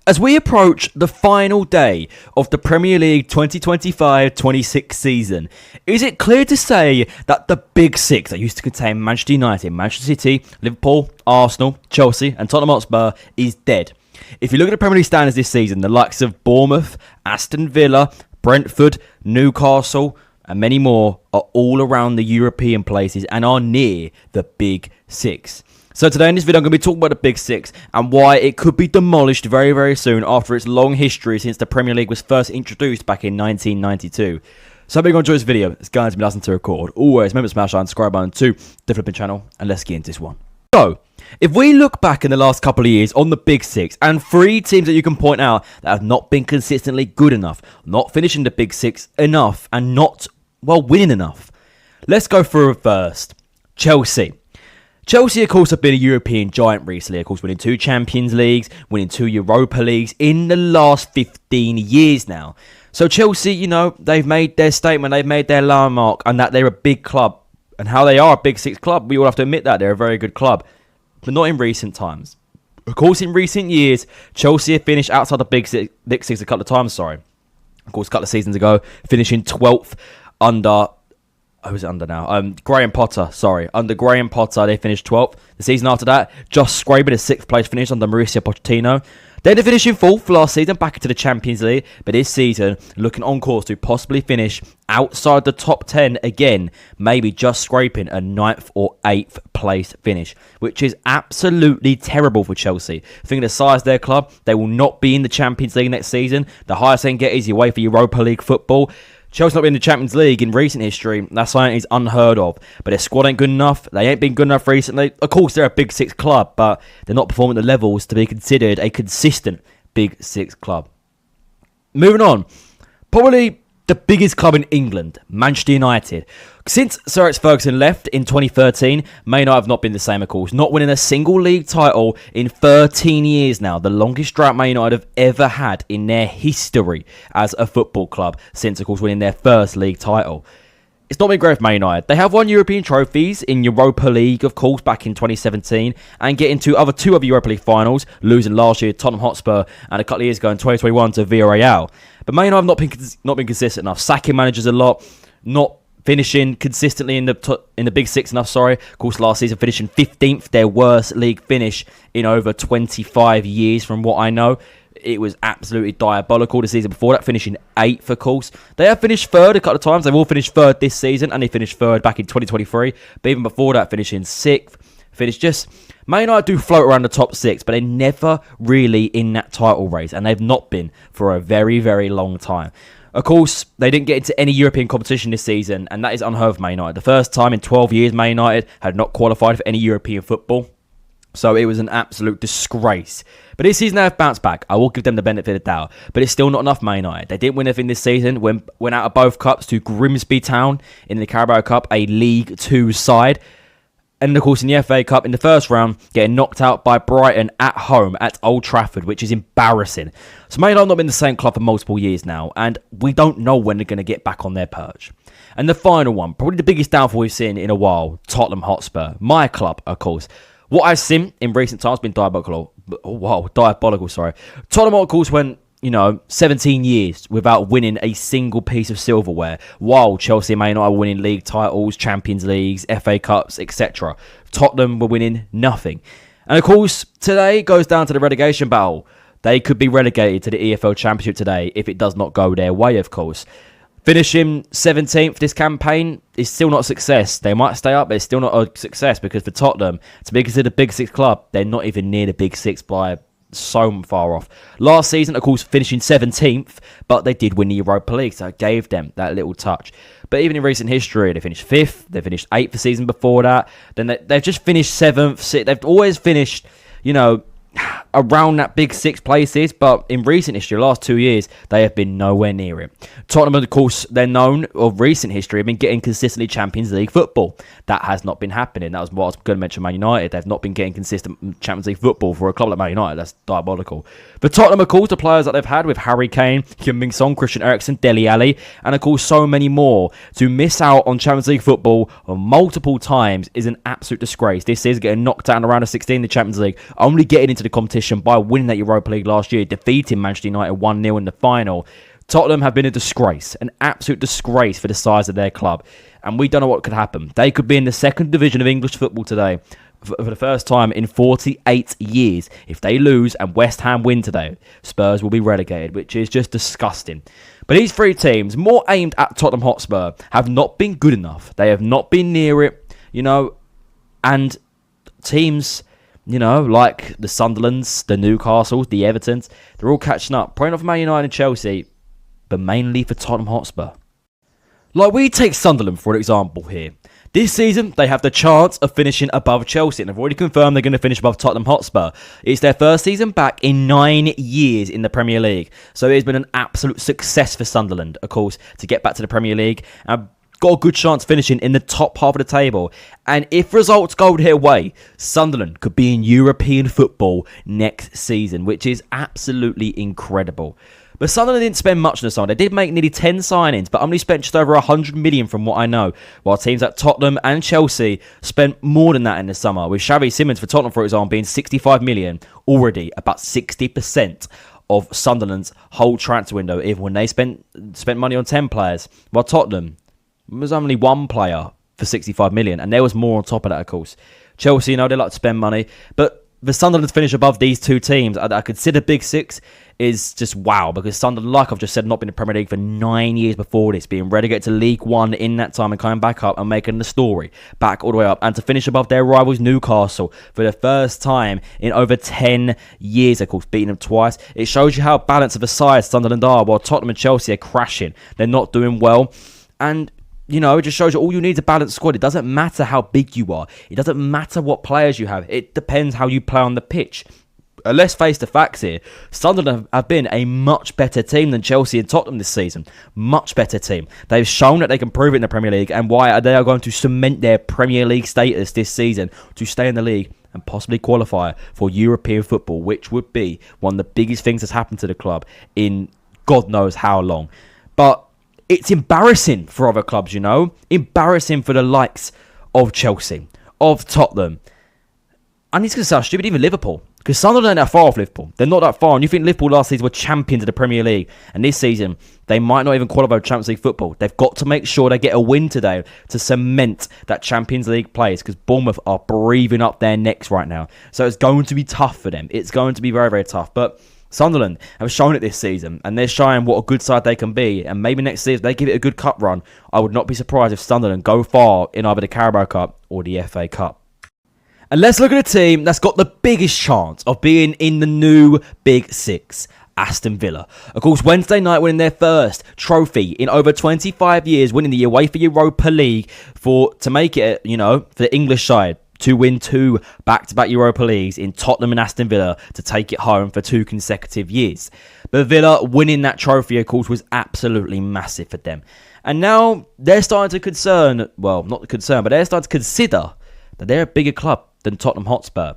As we approach the final day of the Premier League 2025-26 season, is it clear to say that the Big Six that used to contain Manchester United, Manchester City, Liverpool, Arsenal, Chelsea and Tottenham Hotspur is dead? If you look at the Premier League standings this season, the likes of Bournemouth, Aston Villa, Brentford, Newcastle and many more are all around the European places and are near the Big Six. So today in this video I'm going to be talking about the Big Six and why it could be demolished very, very soon after its long history since the Premier League was first introduced back in 1992. So if you're going to enjoy this video, it's going to be listening to record. Always remember to smash that subscribe button to the flipping channel and let's get into this one. So, if we look back in the last couple of years on the Big Six and three teams that you can point out that have not been consistently good enough, not finishing the Big Six enough and not, well, winning enough. Let's go through it first. Chelsea. Chelsea, of course, have been a European giant recently, of course, winning 2 Champions Leagues, winning 2 Europa Leagues in the last 15 years now. So Chelsea, you know, they've made their statement, they've made their landmark, and that they're a big club. And how they are a Big Six club, we all have to admit that. They're a very good club, but not in recent times. Of course, in recent years, Chelsea have finished outside the Big Six a couple of times, Of course, a couple of seasons ago, finishing 12th under... Who's it under now? Graham Potter, Under Graham Potter, they finished 12th. The season after that, just scraping a 6th place finish under Mauricio Pochettino. Then they finished in 4th last season, back into the Champions League. But this season, looking on course to possibly finish outside the top 10 again. Maybe just scraping a 9th or 8th place finish, which is absolutely terrible for Chelsea. Thinking the size of their club, they will not be in the Champions League next season. The highest they can get is your way for Europa League football. Chelsea not been in the Champions League in recent history. That's something is unheard of. But their squad ain't good enough. They ain't been good enough recently. Of course, they're a Big Six club, but they're not performing at the levels to be considered a consistent Big Six club. Moving on. Probably the biggest club in England, Manchester United. Since Sir Alex Ferguson left in 2013, Man United have not been the same, of course. Not winning a single league title in 13 years now. The longest drought Man United have ever had in their history as a football club since, of course, winning their first league title. It's not been great for Man United. They have won European trophies in Europa League, of course, back in 2017, and getting to two other Europa League finals, losing last year to Tottenham Hotspur and a couple of years ago in 2021 to Villarreal. But Man United have not been consistent enough, sacking managers a lot, not finishing consistently in the Big Six enough, Of course, last season finishing 15th, their worst league finish in over 25 years from what I know. It was absolutely diabolical the season before that, finishing 8th, of course. They have finished 3rd a couple of times. They've all finished 3rd this season, and they finished 3rd back in 2023. But even before that, finishing 6th. Man United do float around the top 6, but they're never really in that title race, and they've not been for a very, very long time. Of course, they didn't get into any European competition this season, and that is unheard of, Man United. The first time in 12 years, Man United had not qualified for any European football. So it was an absolute disgrace. But this season they have bounced back. I will give them the benefit of the doubt. But it's still not enough, Man United. They didn't win anything this season. Went out of both cups to Grimsby Town in the Carabao Cup, a League 2 side. And of course in the FA Cup in the first round, getting knocked out by Brighton at home at Old Trafford, which is embarrassing. So Man United have not been the same club for multiple years now. And we don't know when they're going to get back on their perch. And the final one, probably the biggest downfall we've seen in a while, Tottenham Hotspur. My club, of course. What I've seen in recent times has been diabolical. Tottenham, of course, went, 17 years without winning a single piece of silverware, while Chelsea and Man United were winning league titles, Champions Leagues, FA Cups, etc. Tottenham were winning nothing. And of course, today goes down to the relegation battle. They could be relegated to the EFL Championship today if it does not go their way, of course. Finishing 17th this campaign is still not a success. They might stay up, but it's still not a success because for Tottenham to be considered a Big Six club, they're not even near the Big Six by so far off. Last season, of course, finishing 17th, but they did win the Europa League, so it gave them that little touch. But even in recent history, they finished 5th, they finished 8th the season before that, then they've just finished 7th. They've always finished, around that Big Six places, but in recent history, last 2 years, they have been nowhere near it. Tottenham, of course, they're known of recent history, have been getting consistently Champions League football. That has not been happening. That was what I was going to mention, Man United. They've not been getting consistent Champions League football for a club like Man United. That's diabolical. But Tottenham, of course, the players that they've had with Harry Kane, Heung-min Son, Christian Eriksen, Dele Alli, and of course, so many more. To miss out on Champions League football multiple times is an absolute disgrace. This is getting knocked out in the round of 16 in the Champions League, only getting into the competition by winning that Europa League last year, defeating Manchester United 1-0 in the final. Tottenham have been a disgrace, an absolute disgrace for the size of their club. And we don't know what could happen. They could be in the second division of English football today for the first time in 48 years. If they lose and West Ham win today, Spurs will be relegated, which is just disgusting. But these three teams, more aimed at Tottenham Hotspur, have not been good enough. They have not been near it, and teams, like the Sunderlands, the Newcastles, the Evertons, they're all catching up. Probably not for Man United and Chelsea, but mainly for Tottenham Hotspur. Like, we take Sunderland for an example here. This season, they have the chance of finishing above Chelsea, and they've already confirmed they're going to finish above Tottenham Hotspur. It's their first season back in 9 years in the Premier League. So it has been an absolute success for Sunderland, of course, to get back to the Premier League. And got a good chance finishing in the top half of the table. And if results go their way, Sunderland could be in European football next season, which is absolutely incredible. But Sunderland didn't spend much in the summer. They did make nearly 10 signings, but only spent just over 100 million from what I know, while teams like Tottenham and Chelsea spent more than that in the summer, with Xavi Simons for Tottenham, for example, being 65 million, already about 60% of Sunderland's whole transfer window, even when they spent money on 10 players, while Tottenham was only one player for 65 million, and there was more on top of that, of course. Chelsea, they like to spend money, but for Sunderland to finish above these two teams, I consider Big Six, is just wow, because Sunderland, like I've just said, not been in the Premier League for 9 years before this, being relegated to League One in that time and coming back up and making the story back all the way up, and to finish above their rivals Newcastle for the first time in over 10 years, of course, beating them twice. It shows you how balanced of a side Sunderland are, while Tottenham and Chelsea are crashing. They're not doing well, and it just shows you all you need is a balanced squad. It doesn't matter how big you are. It doesn't matter what players you have. It depends how you play on the pitch. Let's face the facts here. Sunderland have been a much better team than Chelsea and Tottenham this season. Much better team. They've shown that they can prove it in the Premier League, and why they are going to cement their Premier League status this season to stay in the league and possibly qualify for European football, which would be one of the biggest things that's happened to the club in God knows how long. But it's embarrassing for other clubs, Embarrassing for the likes of Chelsea, of Tottenham. And it's going to sound stupid, even Liverpool. Because Sunderland are that far off Liverpool. They're not that far. And you think Liverpool last season were champions of the Premier League. And this season, they might not even qualify for Champions League football. They've got to make sure they get a win today to cement that Champions League place. Because Bournemouth are breathing up their necks right now. So it's going to be tough for them. It's going to be very, very tough. But Sunderland have shown it this season. And they're showing what a good side they can be. And maybe next season, if they give it a good cup run, I would not be surprised if Sunderland go far in either the Carabao Cup or the FA Cup. And let's look at a team that's got the biggest chance of being in the new Big Six, Aston Villa. Of course, Wednesday night winning their first trophy in over 25 years, winning the UEFA Europa League to make it, for the English side, to win 2 back-to-back Europa Leagues in Tottenham and Aston Villa to take it home for 2 consecutive years. But Villa winning that trophy, of course, was absolutely massive for them. And now they're starting to they're starting to consider that they're a bigger club than Tottenham Hotspur.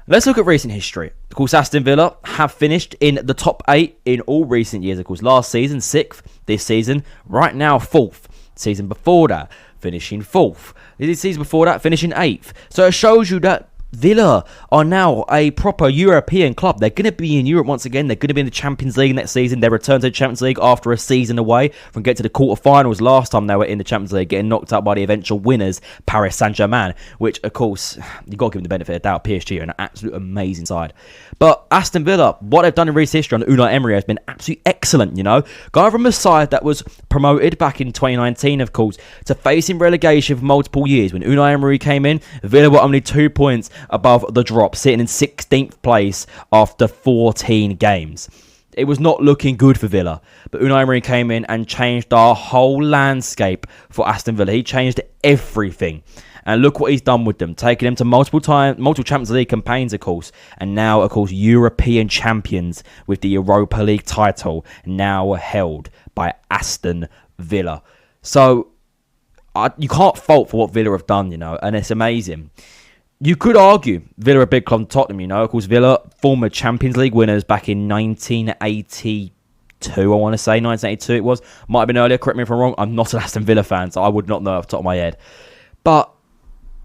Let's look at recent history. Of course, Aston Villa have finished in the top 8 in all recent years. Of course, last season, 6th. This season, right now, 4th. Season before that, finishing 4th. This season before that, finishing 8th. So it shows you that Villa are now a proper European club. They're going to be in Europe once again. They're going to be in the Champions League next season. They return to the Champions League after a season away from getting to the quarterfinals last time they were in the Champions League, getting knocked out by the eventual winners, Paris Saint-Germain, which, of course, you've got to give them the benefit of the doubt. PSG are an absolute amazing side. But Aston Villa, what they've done in recent history under Unai Emery has been absolutely excellent, Going from a side that was promoted back in 2019, of course, to facing relegation for multiple years. When Unai Emery came in, Villa were only 2 points above the drop, sitting in 16th place after 14 games. It was not looking good for Villa, but Unai Emery came in and changed our whole landscape for Aston Villa. He changed everything. And look what he's done with them, taking them to multiple Champions League campaigns, of course, and now, of course, European champions with the Europa League title now held by Aston Villa. So you can't fault for what Villa have done, and it's amazing. You could argue Villa are a big club in Tottenham, Of course, Villa, former Champions League winners back in 1982, I want to say. 1982 it was. Might have been earlier, correct me if I'm wrong. I'm not an Aston Villa fan, so I would not know off the top of my head. But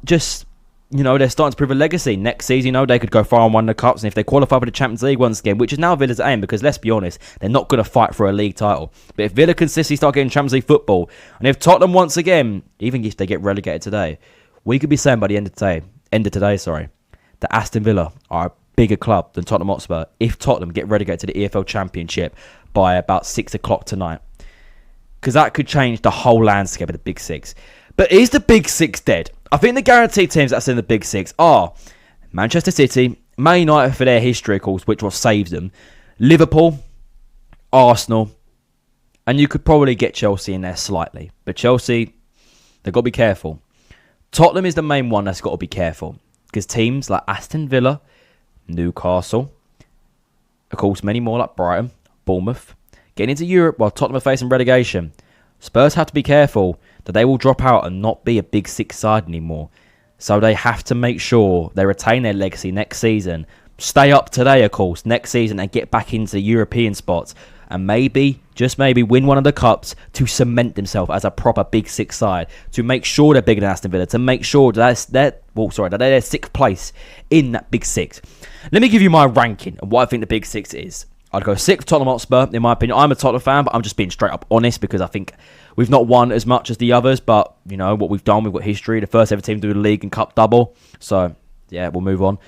just they're starting to prove a legacy. Next season, they could go far and win the Cups. And if they qualify for the Champions League once again, which is now Villa's aim, because let's be honest, they're not going to fight for a league title. But if Villa consistently start getting Champions League football, and if Tottenham once again, even if they get relegated today, we could be saying by the end of today, that Aston Villa are a bigger club than Tottenham Hotspur if Tottenham get relegated to the EFL Championship by about 6 o'clock tonight. Because that could change the whole landscape of the Big Six. But is the Big Six dead? I think the guaranteed teams that's in the Big Six are Manchester City, Man United for their history, of course, which will save them, Liverpool, Arsenal, and you could probably get Chelsea in there slightly. But Chelsea, they've got to be careful. Tottenham is the main one that's got to be careful. Because teams like Aston Villa, Newcastle, of course, many more like Brighton, Bournemouth, getting into Europe while Tottenham are facing relegation. Spurs have to be careful that they will drop out and not be a Big Six side anymore. So they have to make sure they retain their legacy next season. Stay up today, of course, next season and get back into the European spots. And maybe, just maybe, win one of the cups to cement themselves as a proper Big Six side. To make sure they're bigger than Aston Villa. To make sure that they're their sixth place in that Big Six. Let me give you my ranking of what I think the Big Six is. I'd go 6th Tottenham Hotspur, in my opinion. I'm a Tottenham fan, but I'm just being straight up honest because I think we've not won as much as the others, but, what we've done, we've got history. The first ever team to do the league and cup double. So, yeah, we'll move on.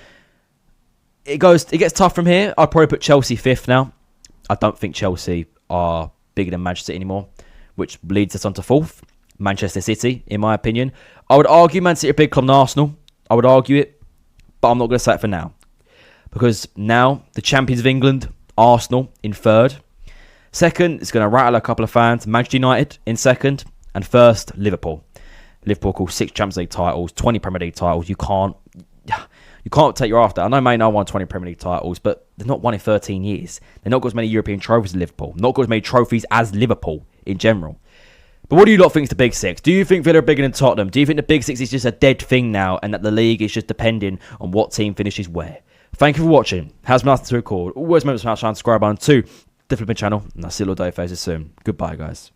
It gets tough from here. I'd probably put Chelsea 5th now. I don't think Chelsea are bigger than Manchester City anymore, which leads us on to 4th. Manchester City, in my opinion. I would argue Man City are a big club than Arsenal. I would argue it, but I'm not going to say it for now. Because now, the champions of England, Arsenal in 3rd. 2nd, it's going to rattle a couple of fans. Manchester United in 2nd. And 1st, Liverpool. Liverpool called 6 Champions League titles, 20 Premier League titles. You can't take your after. I know Man United won 20 Premier League titles, but they've not won in 13 years. They've not got as many European trophies as Liverpool. Not got as many trophies as Liverpool in general. But what do you lot think is the Big Six? Do you think Villa are bigger than Tottenham? Do you think the Big Six is just a dead thing now and that the league is just depending on what team finishes where? Thank you for watching. Has been nothing to record. Always remember to smash that subscribe button to the Flipping channel. And I'll see you all day faces soon. Goodbye, guys.